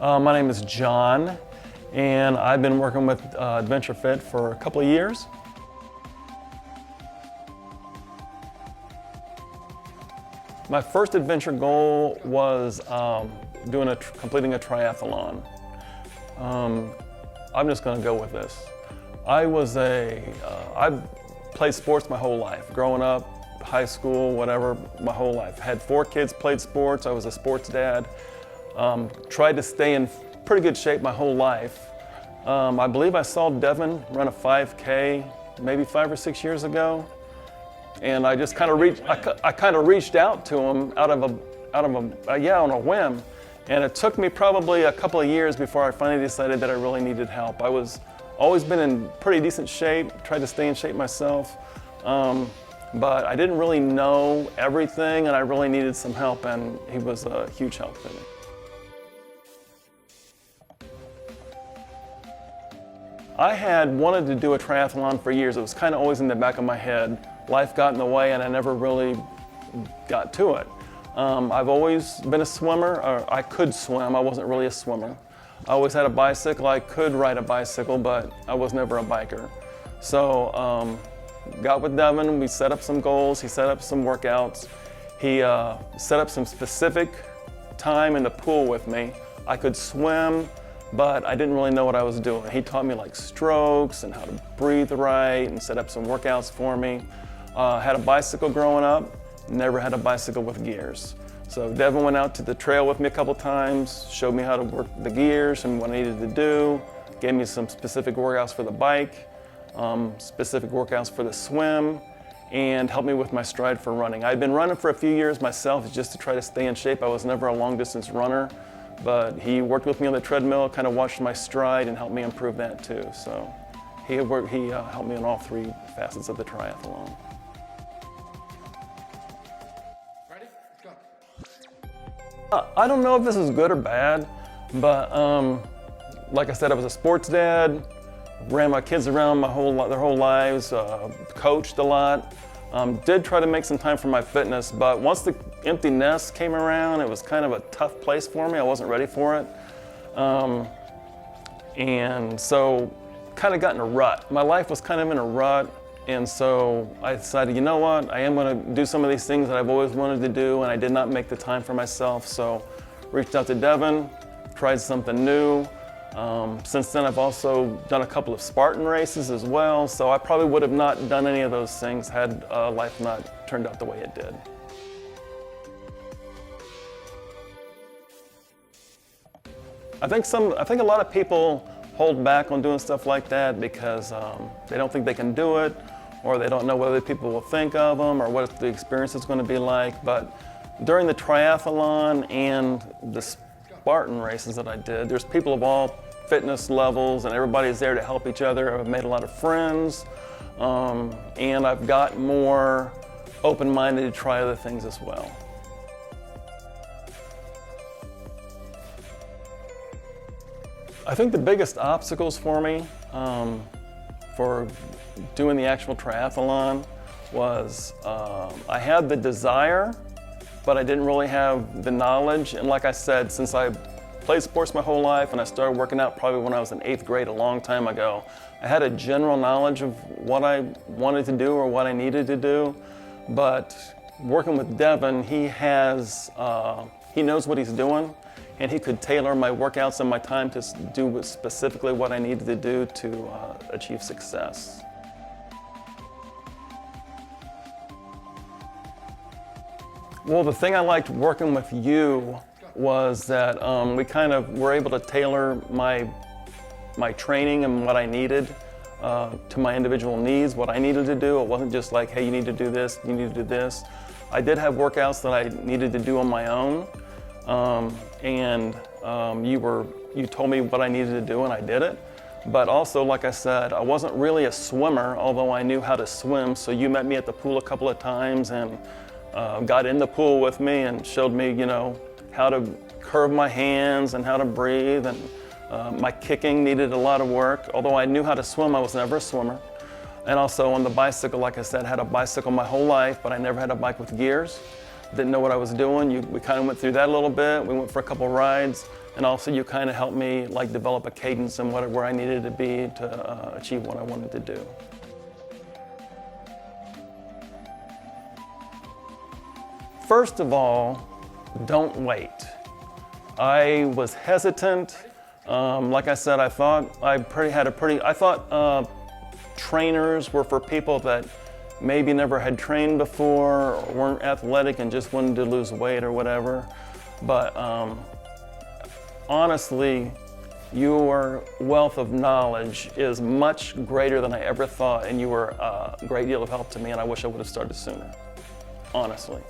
My name is John, and I've been working with Adventure Fit for a couple of years. My first adventure goal was completing a triathlon. I'm just going to go with this. I've played sports my whole life, growing up, high school, whatever, my whole life. Had 4 kids, played sports. I was a sports dad. Tried to stay in pretty good shape my whole life. I believe I saw Devin run a 5K maybe 5 or 6 years ago, and I just kind of reached out to him on a whim. And it took me probably a couple of years before I finally decided that I really needed help. I was always been in pretty decent shape, tried to stay in shape myself, but I didn't really know everything, and I really needed some help, and he was a huge help to me. I had wanted to do a triathlon for years. It was kind of always in the back of my head. Life got in the way, and I never really got to it. I've always been a swimmer, or I could swim. I wasn't really a swimmer. I always had a bicycle. I could ride a bicycle, but I was never a biker. So got with Devin, we set up some goals, he set up some workouts. He set up some specific time in the pool with me. I could swim, but I didn't really know what I was doing. He taught me like strokes and how to breathe right and set up some workouts for me. Had a bicycle growing up, never had a bicycle with gears. So Devin went out to the trail with me a couple times, showed me how to work the gears and what I needed to do, gave me some specific workouts for the bike, specific workouts for the swim, and helped me with my stride for running. I'd been running for a few years myself just to try to stay in shape. I was never a long distance runner, but he worked with me on the treadmill, kind of watched my stride and helped me improve that too. So he helped me on all 3 facets of the triathlon. Ready? Go. I don't know if this is good or bad, but like I said, I was a sports dad, ran my kids around their whole lives, coached a lot. Did try to make some time for my fitness, but once the empty nest came around, it was kind of a tough place for me. I wasn't ready for it. And so kind of got in a rut. My life was kind of in a rut, and so I decided, you know what, I am going to do some of these things that I've always wanted to do, and I did not make the time for myself. So reached out to Devin, tried something new. Since then, I've also done a couple of Spartan races as well, so I probably would have not done any of those things had life not turned out the way it did. I think a lot of people hold back on doing stuff like that because they don't think they can do it, or they don't know what other people will think of them, or what the experience is going to be like. But during the triathlon and the Spartan races that I did, there's people of all fitness levels, and everybody's there to help each other. I've made a lot of friends, and I've got more open-minded to try other things as well. I think the biggest obstacles for me for doing the actual triathlon was I had the desire, but I didn't really have the knowledge. And like I said, since I played sports my whole life and I started working out probably when I was in 8th grade a long time ago, I had a general knowledge of what I wanted to do or what I needed to do. But working with Devin, he knows what he's doing, and he could tailor my workouts and my time to do specifically what I needed to do to achieve success. Well, the thing I liked working with you was that we kind of were able to tailor my training and what I needed to my individual needs, what I needed to do. It wasn't just like, hey, you need to do this, you need to do this. I did have workouts that I needed to do on my own, and you told me what I needed to do and I did it. But also, like I said, I wasn't really a swimmer, although I knew how to swim. So you met me at the pool a couple of times and got in the pool with me and showed me, how to curve my hands and how to breathe. And my kicking needed a lot of work. Although I knew how to swim, I was never a swimmer. And also on the bicycle, like I said, I had a bicycle my whole life, but I never had a bike with gears. didn't know what I was doing. We kind of went through that a little bit. We went for a couple rides, and also you kind of helped me like develop a cadence and where I needed to be to achieve what I wanted to do. First of all, don't wait. I was hesitant. Like I said, I thought trainers were for people that maybe never had trained before or weren't athletic and just wanted to lose weight or whatever. But honestly, your wealth of knowledge is much greater than I ever thought, and you were a great deal of help to me, and I wish I would have started sooner, honestly.